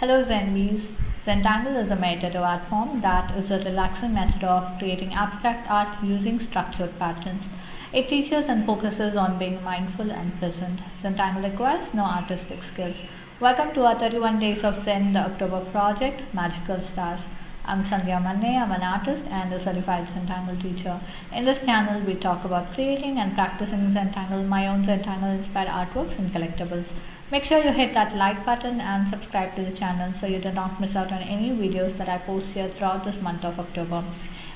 Hello Zenbees. Tangle is a meditative art form that is a relaxing method of creating abstract art using structured patterns. It teaches and focuses on being mindful and present. Tangle requires no artistic skills. Welcome to our 31 Days of Zen, the October project, Magical Stars. I'm Sandhya Manne, I'm an artist and a certified Zentangle teacher. In this channel, we talk about creating and practicing Zentangle, my own Zentangle inspired artworks and collectibles. Make sure you hit that like button and subscribe to the channel so you do not miss out on any videos that I post here throughout this month of October.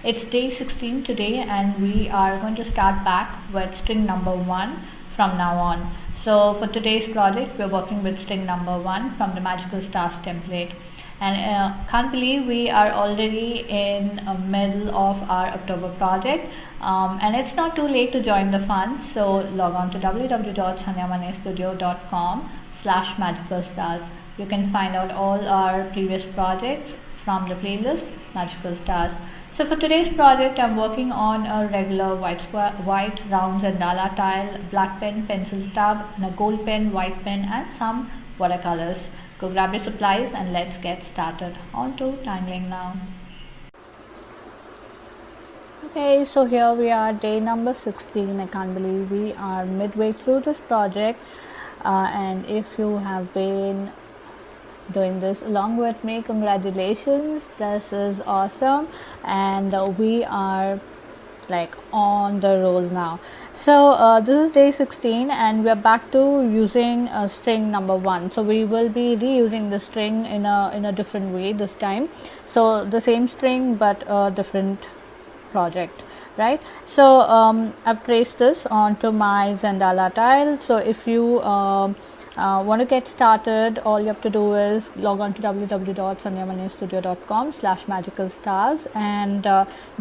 It's day 16 today and we are going to start back with string number 1 from now on. So for today's project, we're working with string number 1 from the Magical Stars template. And can't believe we are already in the middle of our October project, and it's not too late to join the fun. So log on to www.sandhyamannestudio.com/magicalstars. You can find out all our previous projects from the playlist Magical Stars. So for today's project, I'm working on a regular white round Zendala tile, black pen, pencil stub, and a gold pen, white pen, and some watercolors. Go grab your supplies and let's get started. On to tangling now. Okay, so here we are, day number 16. I can't believe we are midway through this project, and if you have been doing this along with me, congratulations, this is awesome, and we are like on the roll now. So this is day 16 and we are back to using string number 1. So we will be reusing the string in a different way this time. So the same string but a different project, right? So I've traced this onto my Zendala tile. So if you want to get started, all you have to do is log on to www.sandhyamannestudio.com/magicalstars and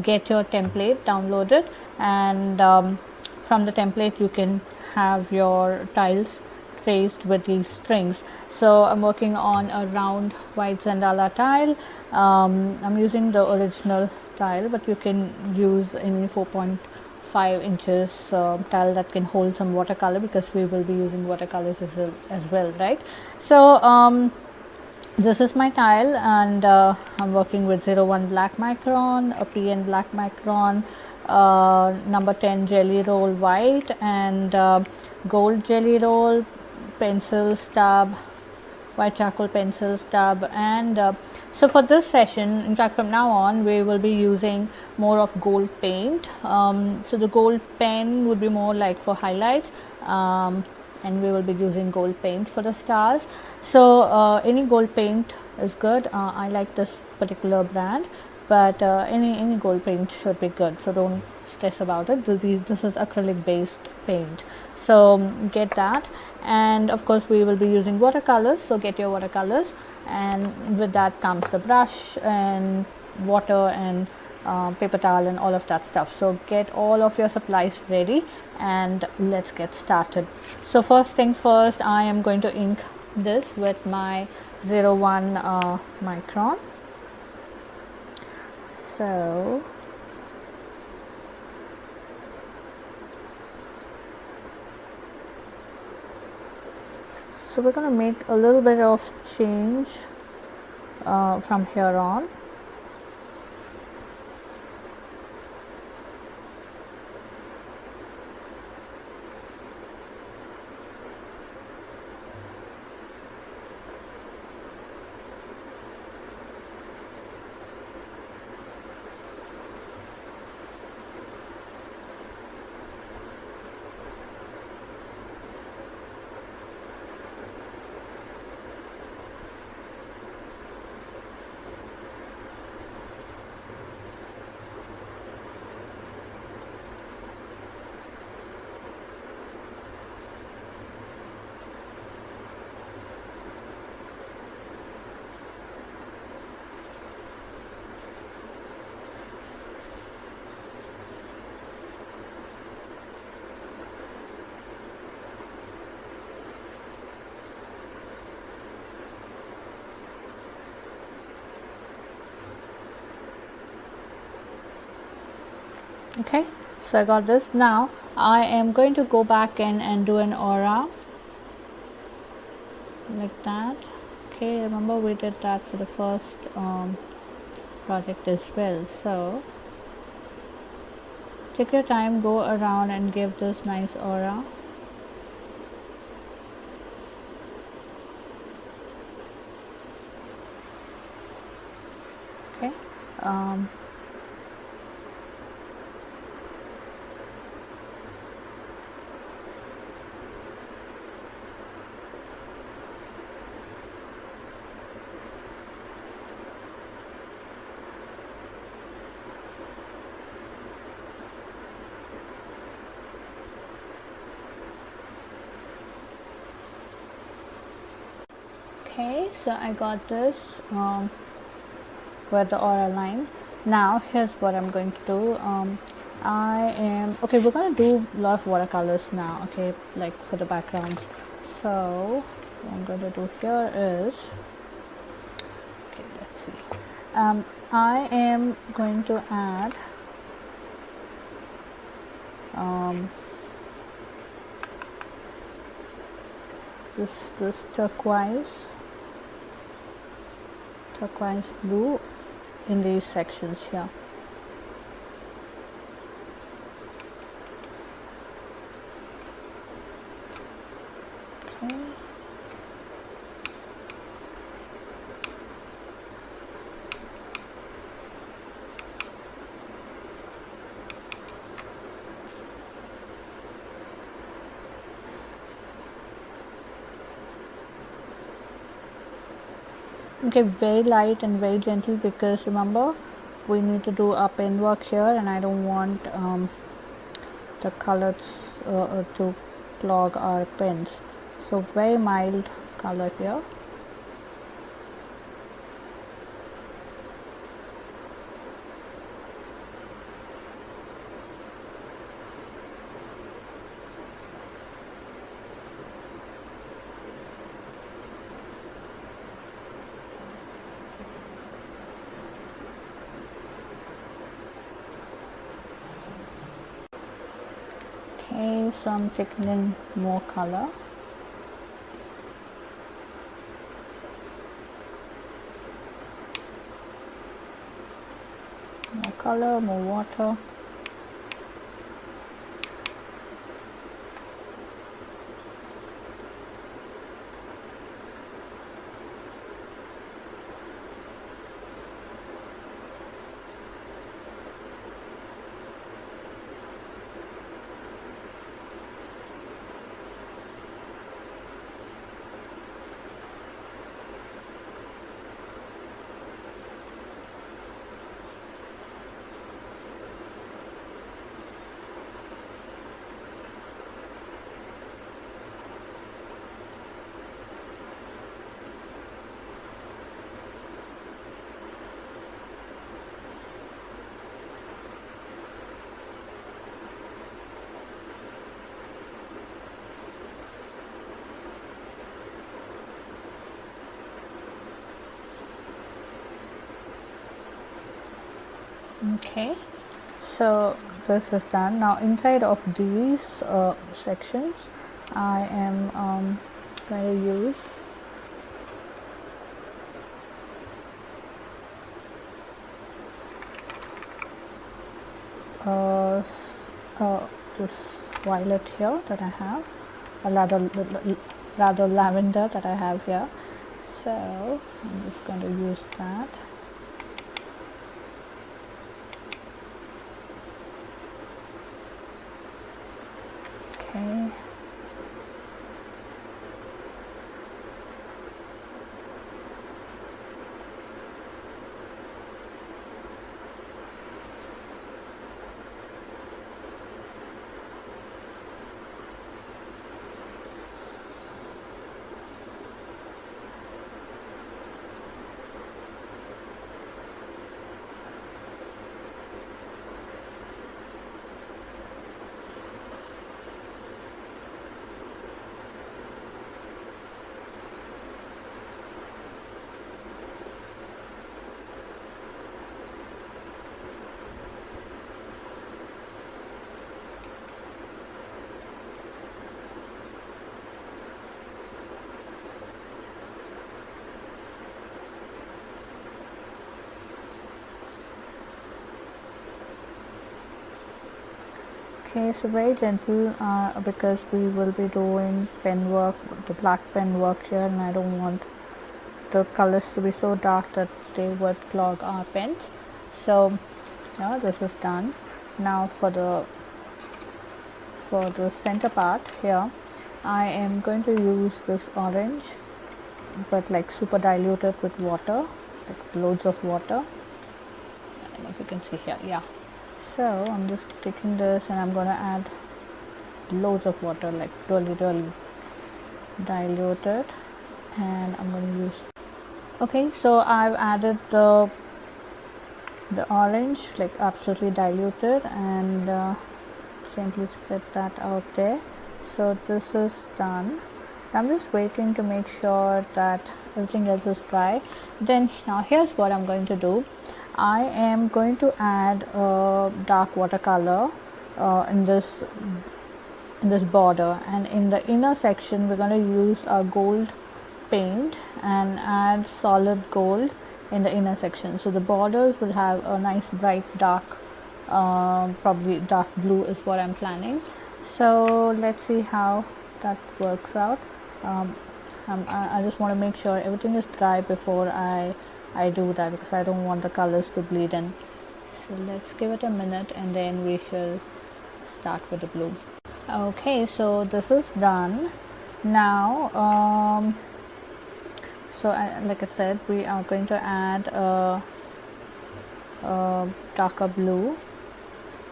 get your template downloaded, and from the template you can have your tiles traced with these strings. So I'm working on a round white Zendala tile. I'm using the original tile, but you can use any 4.5 inches tile that can hold some watercolor, because we will be using watercolors as well, right? So this is my tile, and I'm working with 01 black micron, a PN black micron, number 10 jelly roll white, and gold jelly roll, pencil stub, white charcoal pencil stub. And so for this session, in fact from now on, we will be using more of gold paint. So the gold pen would be more like for highlights, and we will be using gold paint for the stars. So any gold paint is good. I like this particular brand, but any gold paint should be good, so don't stress about it. This is acrylic based paint, so get that. And of course we will be using watercolors, so get your watercolors, and with that comes the brush and water and paper towel and all of that stuff. So get all of your supplies ready and let's get started. So first thing first, I am going to ink this with my 01 micron. So we're going to make a little bit of change from here on. Okay, so I got this. Now I am going to go back in and do an aura like that. Okay, remember we did that for the first project as well. So take your time, go around and give this nice aura. Okay. Okay, so I got this with the aura line. Now here's what I'm going to do. We're gonna do a lot of watercolors now, okay, like for the backgrounds. So what I'm going to do here is, okay, let's see. I am going to add this turquoise blue in these sections here. Okay. Okay, very light and very gentle, because remember we need to do our pen work here and I don't want the colors to clog our pens. So very mild color here. Okay, so I'm taking in more color. More color, more water. Okay, so this is done. Now inside of these sections I am going to use this violet here that I have, a rather lavender that I have here. So I'm just going to use that. Okay. Okay, so very gentle because we will be doing pen work, the black pen work here, and I don't want the colors to be so dark that they would clog our pens. So yeah, this is done. Now for the center part here, I am going to use this orange, but like super diluted with water, like loads of water. I don't know if you can see here. Yeah, so I'm just taking this and I'm going to add loads of water, like really diluted, and I'm going to use. Okay, so I've added the orange, like absolutely diluted, and gently spread that out there. So this is done. I'm just waiting to make sure that everything else is dry. Then now here's what I'm going to do. I am going to add a dark watercolor in this border, and in the inner section we're going to use a gold paint and add solid gold in the inner section. So the borders will have a nice bright dark, probably dark blue is what I'm planning. So let's see how that works out. I just want to make sure everything is dry before I do that, because I don't want the colors to bleed in. So let's give it a minute and then we shall start with the blue. Okay, so this is done. Now so like I said, we are going to add a darker blue.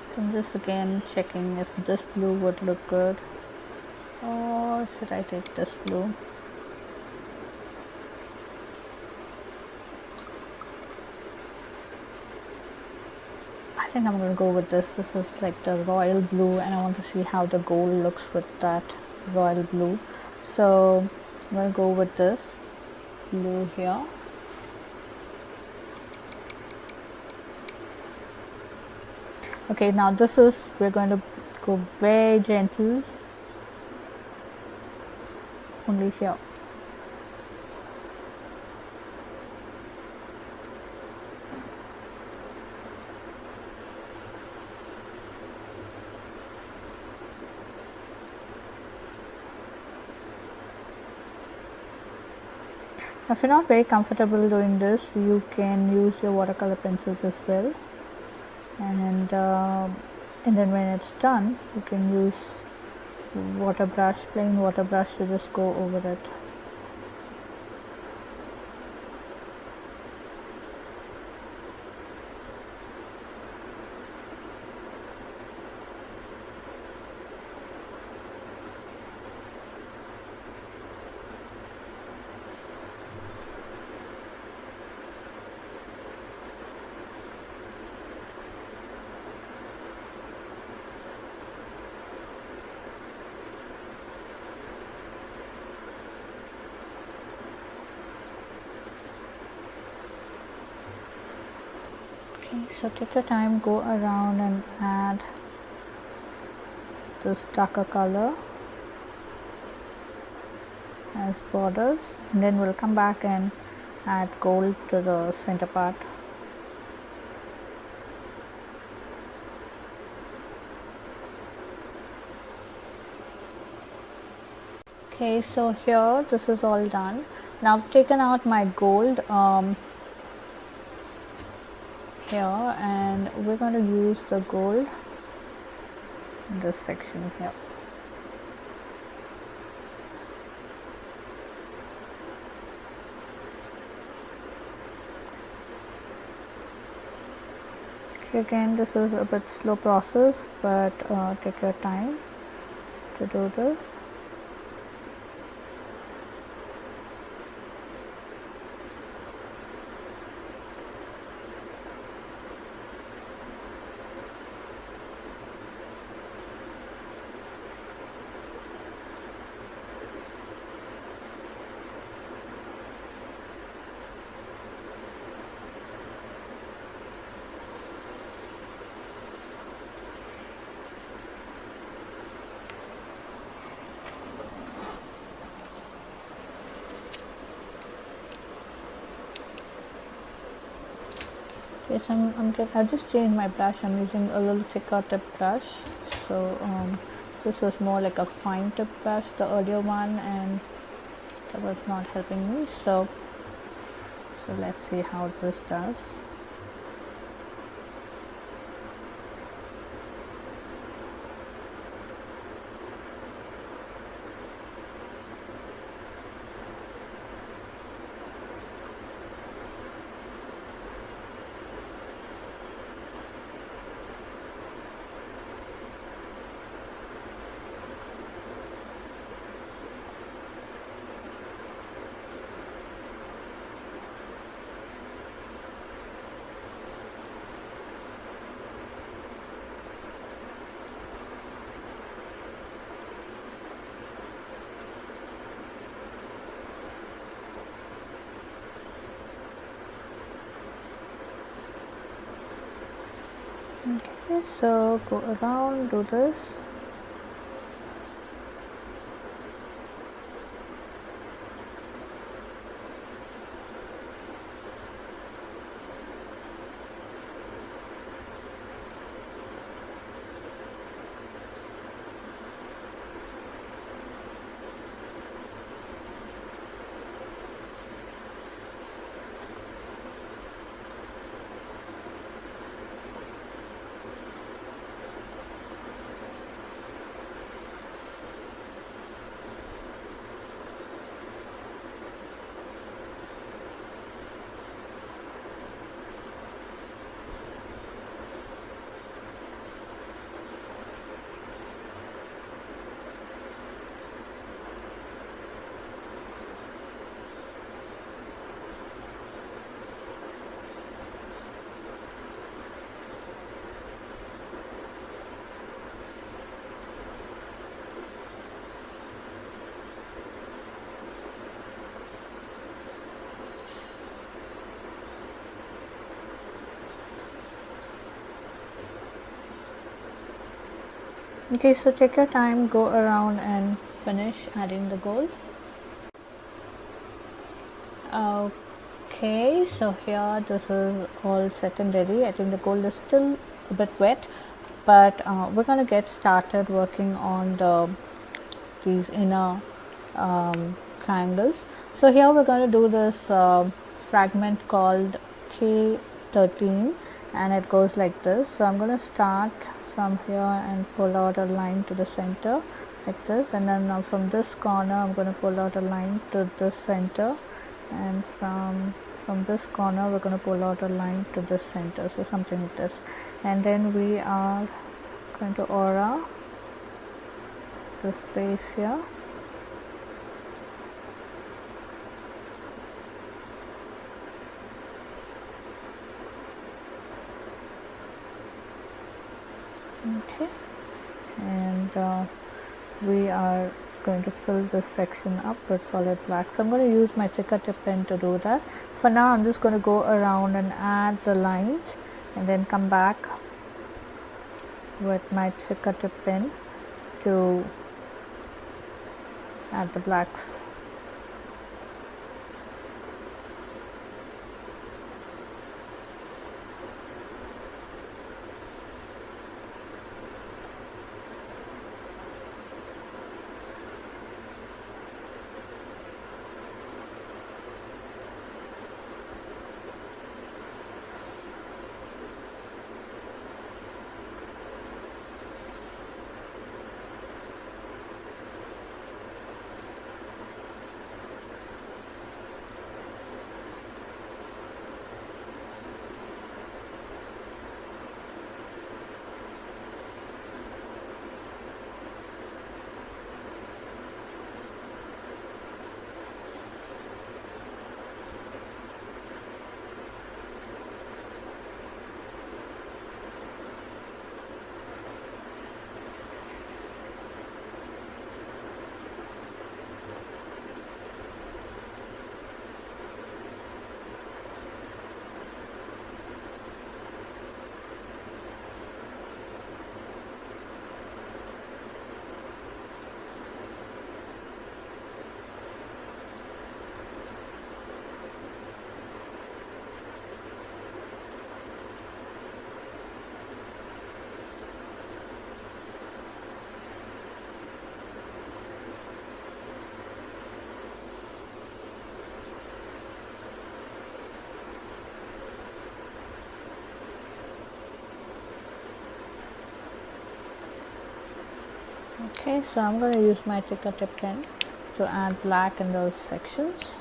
So I'm just again checking if this blue would look good, or should I take this blue? I think I'm going to go with this. This is like the royal blue, and I want to see how the gold looks with that royal blue. So I'm going to go with this blue here. Okay, now this is, we're going to go very gentle only here. If you're not very comfortable doing this, you can use your watercolor pencils as well, and then when it's done, you can use water brush, plain water brush, to just go over it. Okay, so take your time, go around and add this darker color as borders, and then we'll come back and add gold to the center part. Okay, so here this is all done. Now I've taken out my gold here, and we're going to use the gold in this section here. Okay, again, this is a bit slow process, but take your time to do this. Yes, I've just changed my brush. I'm using a little thicker tip brush, So this was more like a fine tip brush, the earlier one, and that was not helping me. So let's see how this does. Okay, so go around, do this. Okay, so take your time, go around and finish adding the gold. Okay, so here this is all set and ready. I think the gold is still a bit wet, but we're gonna get started working on these inner triangles. So here we're going to do this fragment called K13, and it goes like this. So I'm going to start from here and pull out a line to the center like this, and then now from this corner I'm going to pull out a line to this center, and from this corner we're going to pull out a line to this center, so something like this. And then we are going to aura the space here. Okay, and we are going to fill this section up with solid black. So I'm going to use my thicker tip pen to do that. For now I'm just going to go around and add the lines and then come back with my thicker tip pen to add the blacks. Okay, so I'm going to use my thicker tip pen to add black in those sections.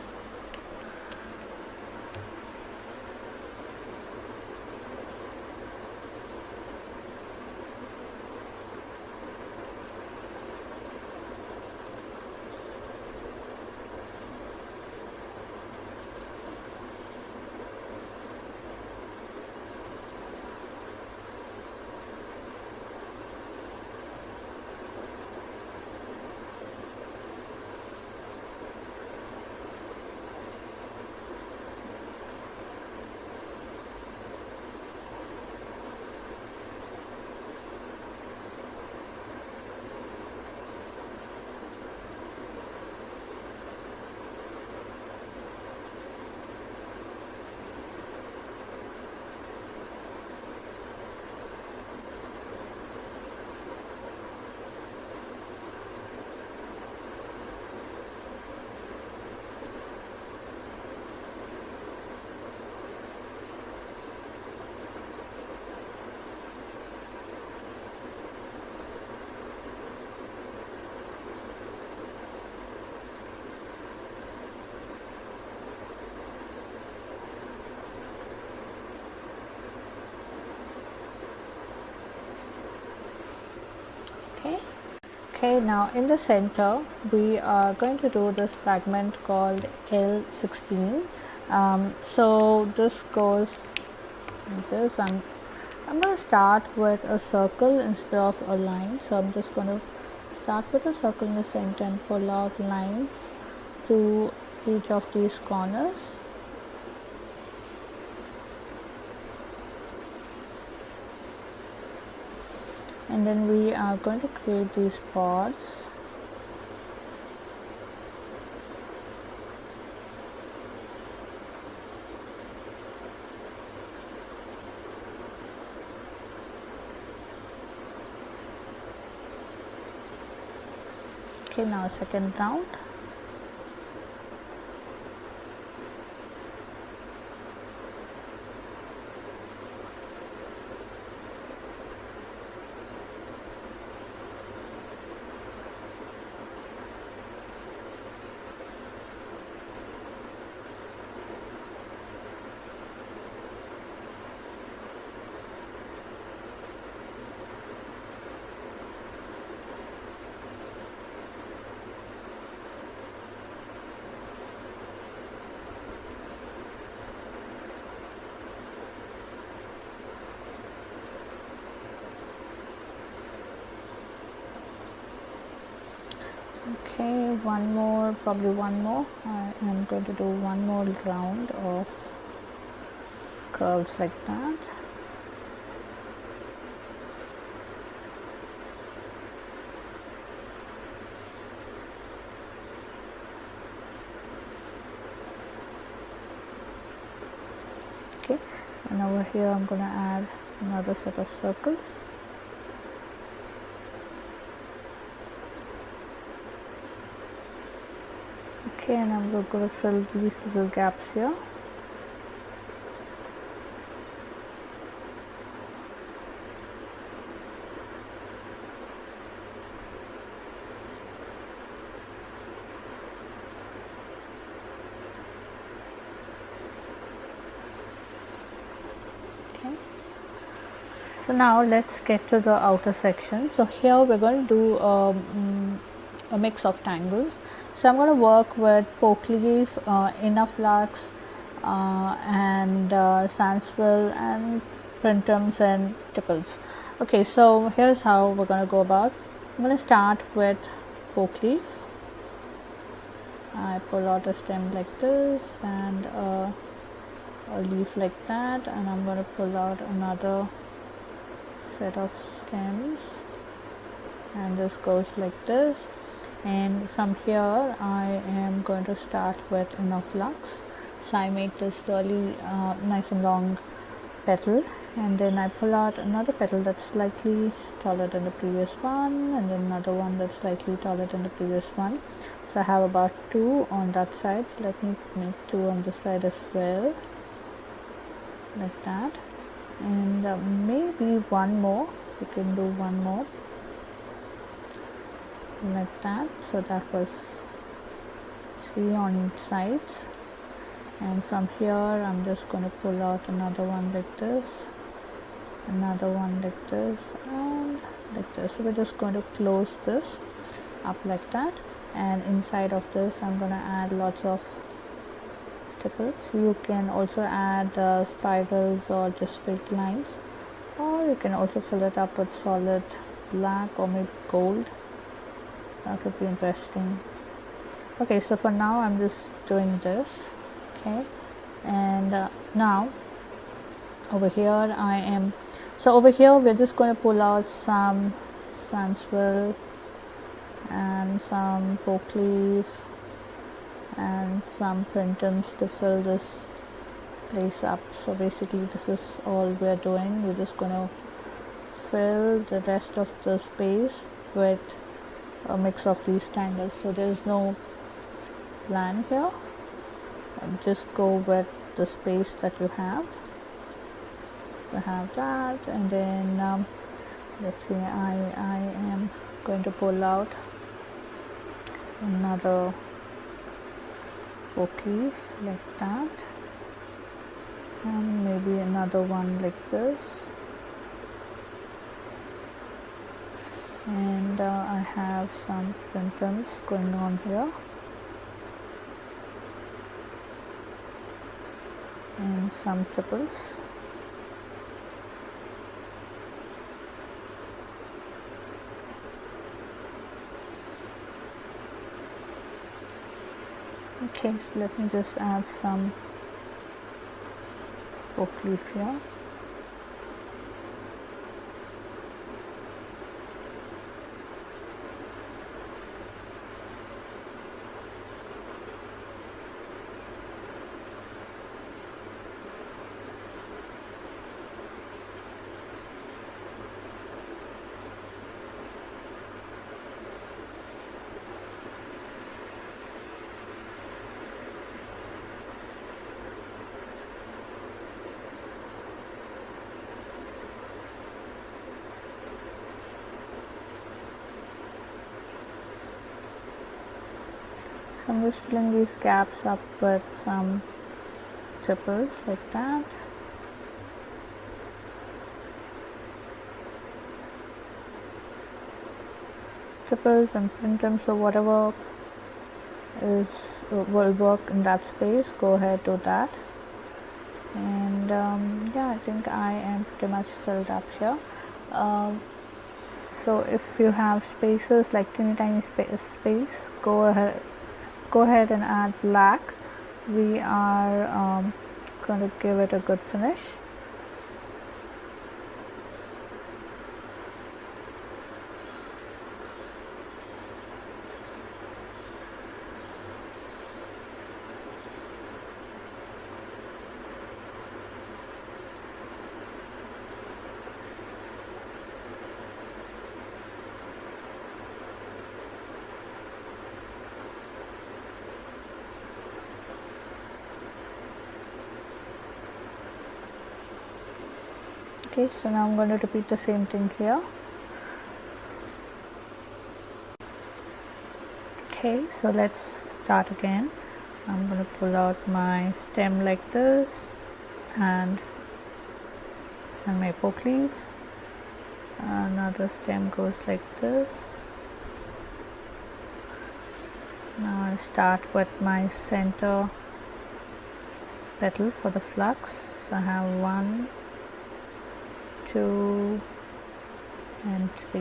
Okay, now in the center we are going to do this fragment called L16. So this goes like this. I'm going to start with a circle instead of a line. So I'm just going to start with a circle in the center and pull out lines to each of these corners. And then we are going to create these pods. Okay, now second round. Okay, probably one more. I am going to do one more round of curves like that. Okay, and over here I'm going to add another set of circles. Okay, and I'm going to fill these little gaps here. Okay. So now let's get to the outer section. So here we're going to do a mix of tangles. So I'm going to work with PokeLeaf, INAFLUX, and Sandswirl and Printemps and Tipples. Okay, so here's how we're going to go about. I'm going to start with PokeLeaf. I pull out a stem like this and a leaf like that, and I'm going to pull out another set of stems, and this goes like this. And from here I am going to start with INAFLUX. So I make this really nice and long petal, and then I pull out another petal that's slightly taller than the previous one, and then another one that's slightly taller than the previous one. So I have about two on that side, so let me make two on this side as well, like that. And maybe one more, we can do one more. like that. So that was 3 on each sides, and from here I'm just going to pull out another one like this, another one like this, and like this. So we're just going to close this up like that, and inside of this I'm going to add lots of tickles. You can also add spirals or just straight lines, or you can also fill it up with solid black or maybe gold. That would be interesting. Okay, so for now I'm just doing this. Okay, and now over here over here we're just going to pull out some Sandswirl and some PokeLeaf and some Printemps to fill this place up. So basically this is all we're doing. We're just going to fill the rest of the space with a mix of these tangles. So there's no plan here, just go with the space that you have. So have that, and then let's see, I am going to pull out another PokeLeaf like that, and maybe another one like this, and I have some Printemps going on here, and some triples. Okay, so let me just add some PokeLeaf here. So I'm just filling these gaps up with some triples like that. Triples and Printemps, so whatever will work in that space, go ahead, do that. And yeah, I think I am pretty much filled up here. So if you have spaces like teeny tiny space, go ahead and add black. We are going to give it a good finish. Okay, so now I'm going to repeat the same thing here. Okay, so let's start again. I'm going to pull out my stem like this and my PokeLeaf. Another stem goes like this. Now I'll start with my center petal for the flux. So I have 1, 2 and 3.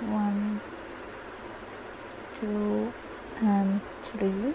1, 2 and 3.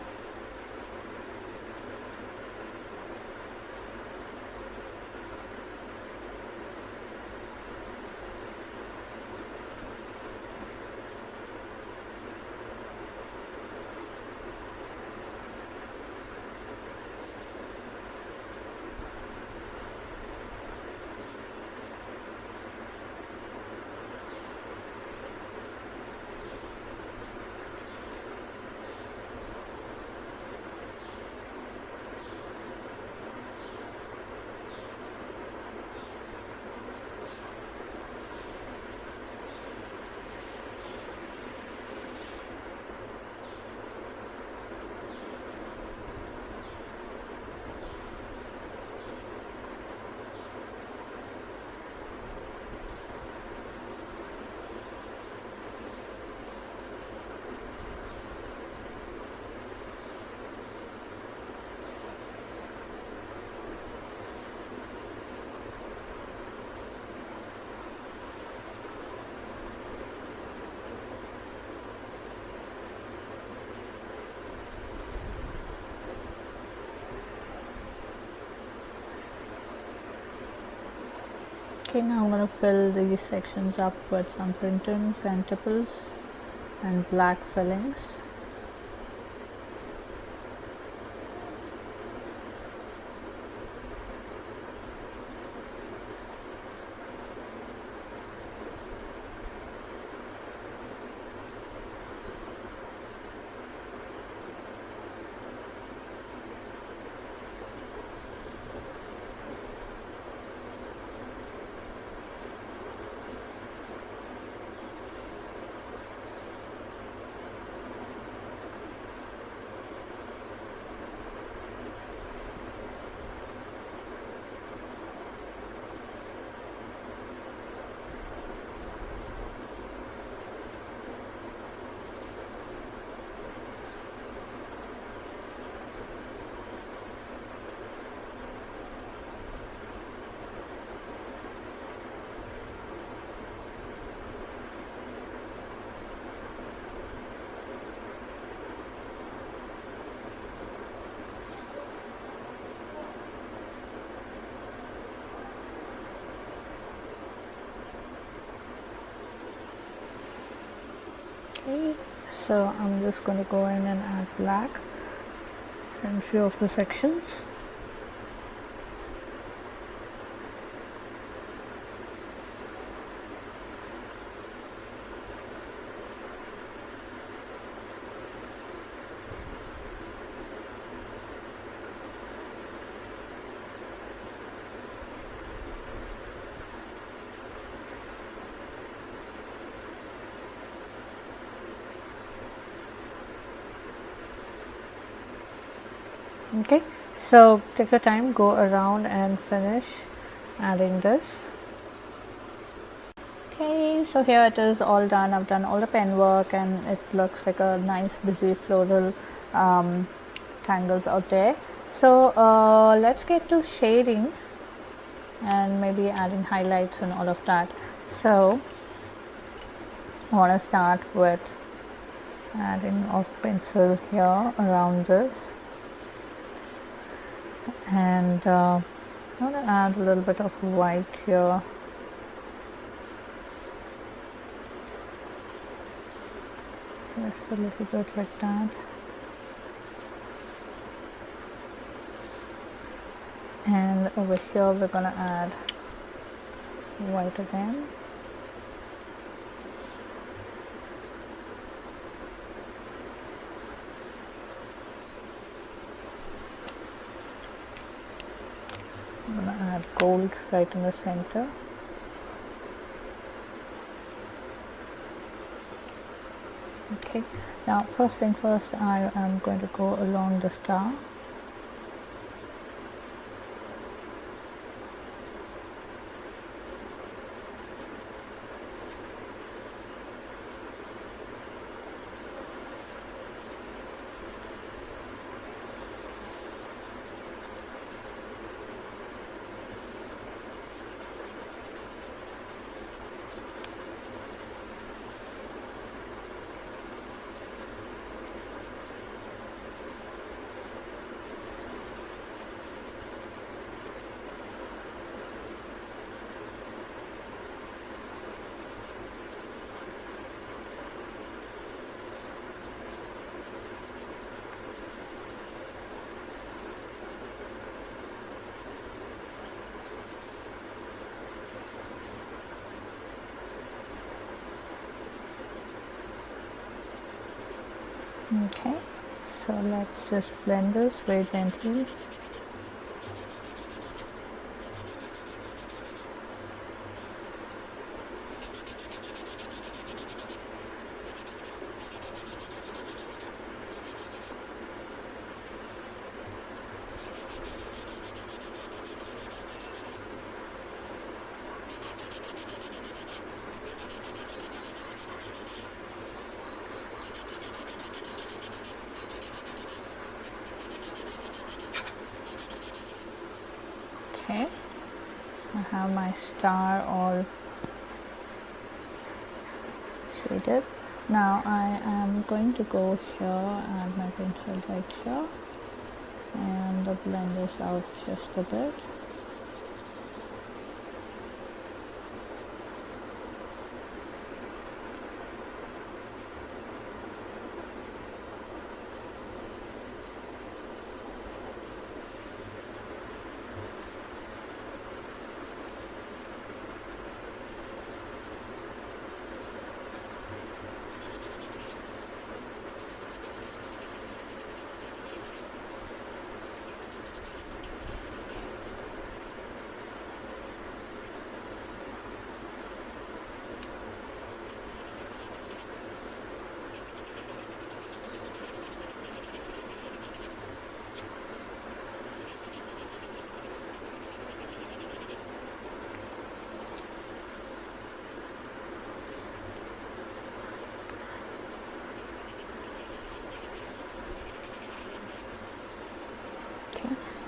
Okay, now I'm going to fill these sections up with some Printemps and tipples and black fillings. Okay, so I'm just going to go in and add black in few of the sections. Okay, so take your time, go around and finish adding this. Okay, so here it is all done. I've done all the pen work and it looks like a nice busy floral tangles out there. So let's get to shading and maybe adding highlights and all of that. So I want to start with adding of pencil here around this, and I want to add a little bit of white here. Just a little bit like that. And over here we're going to add white again. I'm going to add gold right in the center. Okay, now first thing first, I am going to go along the star. Okay, so let's just blend this very gently. Okay, so I have my star all shaded. Now I am going to go here, add my pencil right here and blend this out just a bit.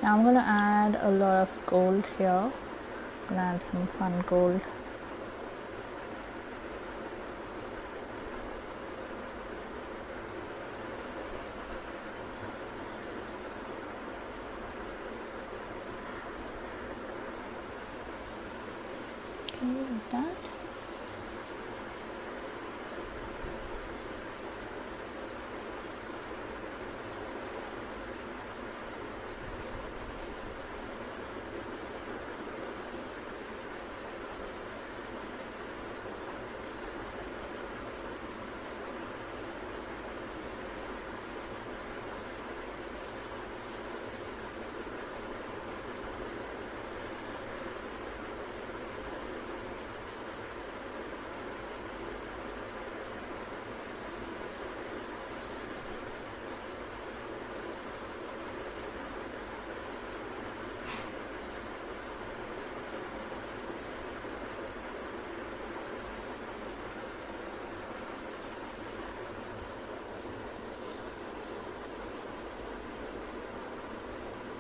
Now I'm going to add a lot of gold here. I'm going to add some fun gold. Okay, like that.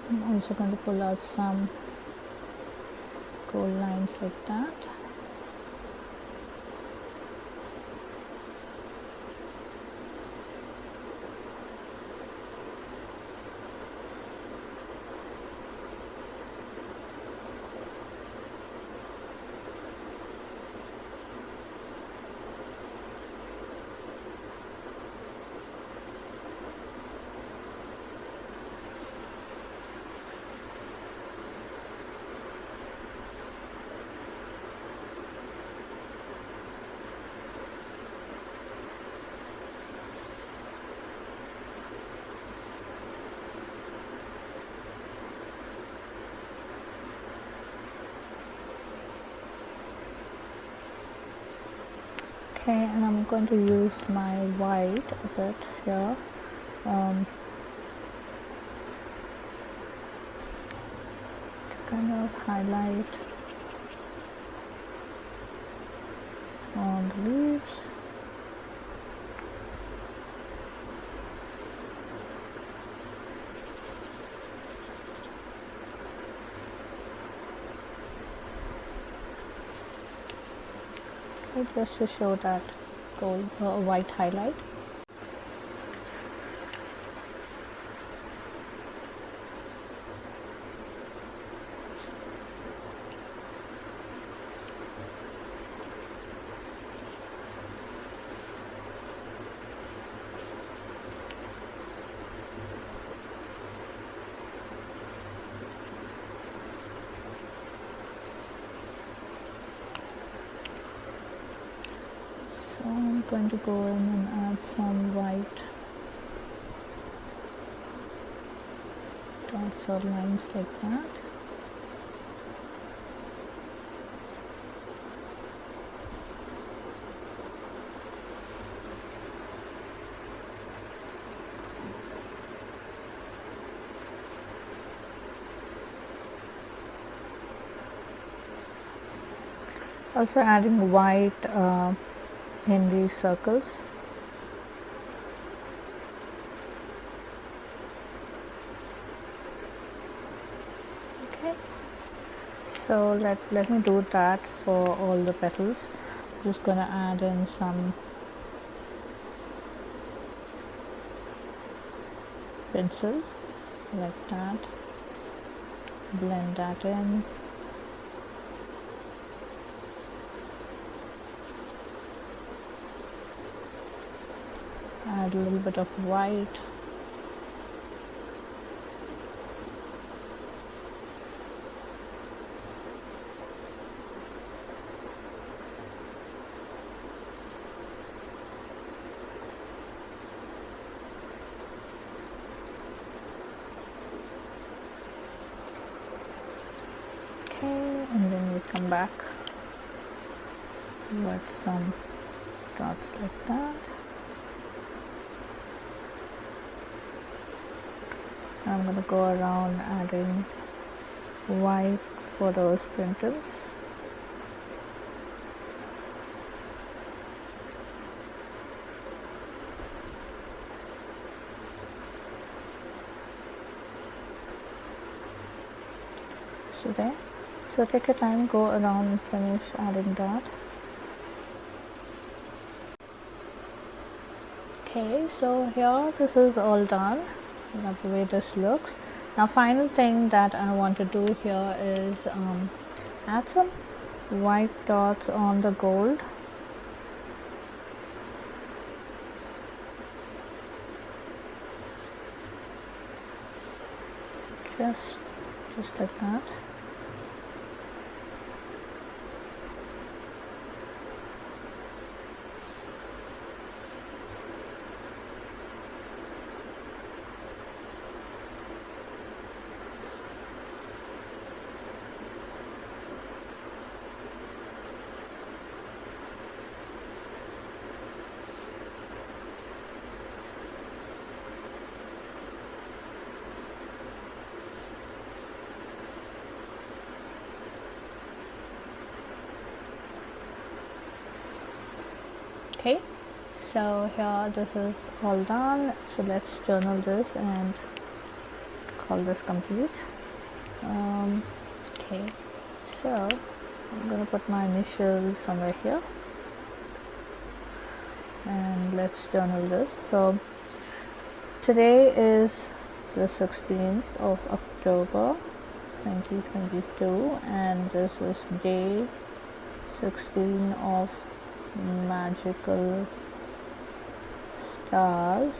I'm also going to pull out some gold lines like that. Okay, and I'm going to use my white a bit here. To kind of highlight on the leaves. Just to show that gold white highlight. So I'm going to go in and add some white dots or lines like that. Also adding white in these circles. Okay, so let me do that for all the petals. I'm just gonna add in some pencil like that, blend that in. Add a little bit of white. Okay, and then we come back with some dots like that. I'm going to go around adding white for those Printemps. there. So take your time, go around and finish adding that. Okay, so here this is all done. Love the way this looks. Now final thing that I want to do here is add some white dots on the gold. Just like that. Okay, so here this is all done. So let's journal this and call this complete. Okay, so I'm gonna put my initials somewhere here and let's journal this. So today is the 16th of October 2022 and this is day 16 of Magical Stars,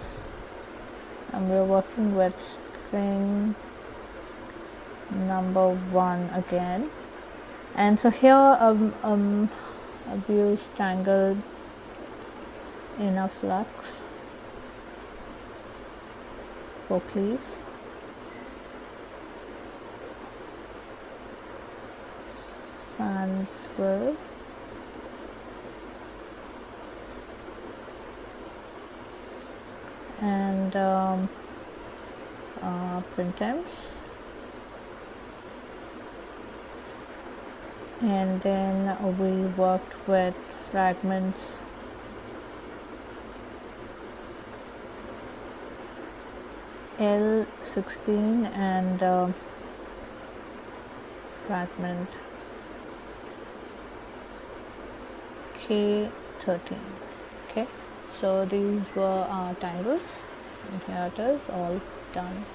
and we're working with string number 1 again. And so here I've used Tangle, INAFLUX, PokeLeaf, Sandswirl, and Printemps, and then we worked with Fragments, L16 and Fragment K13. Okay, so these were our tangles, and here it is all done.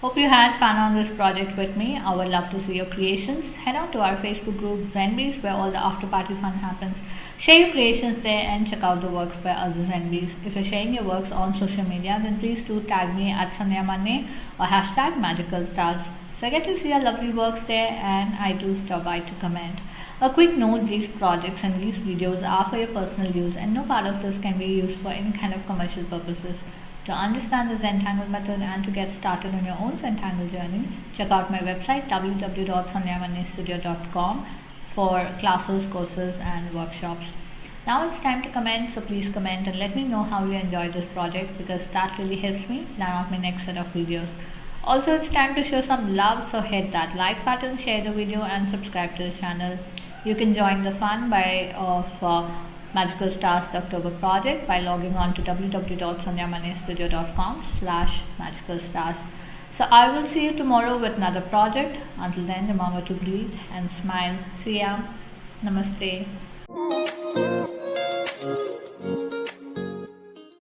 Hope you had fun on this project with me. I would love to see your creations. Head out to our Facebook group Zenbees, where all the after party fun happens. Share your creations there and check out the works by other Zenbees. If you're sharing your works on social media, then please do tag me at Sandhya Manne or hashtag MagicalStars. So I get to see your lovely works there and I do stop by to comment. A quick note, these projects and these videos are for your personal use and no part of this can be used for any kind of commercial purposes. To understand the Zentangle method and to get started on your own Zentangle journey, check out my website www.sandhyamannestudio.com for classes, courses and workshops. Now it's time to comment, so please comment and let me know how you enjoyed this project because that really helps me plan out my next set of videos. Also, it's time to show some love, so hit that like button, share the video and subscribe to the channel. You can join the fun of MagicalStars TheOctoberProject by logging on to www.sandhyamannestudio.com/MagicalStars. So I will see you tomorrow with another project. Until then, remember to breathe and smile. See ya. Namaste.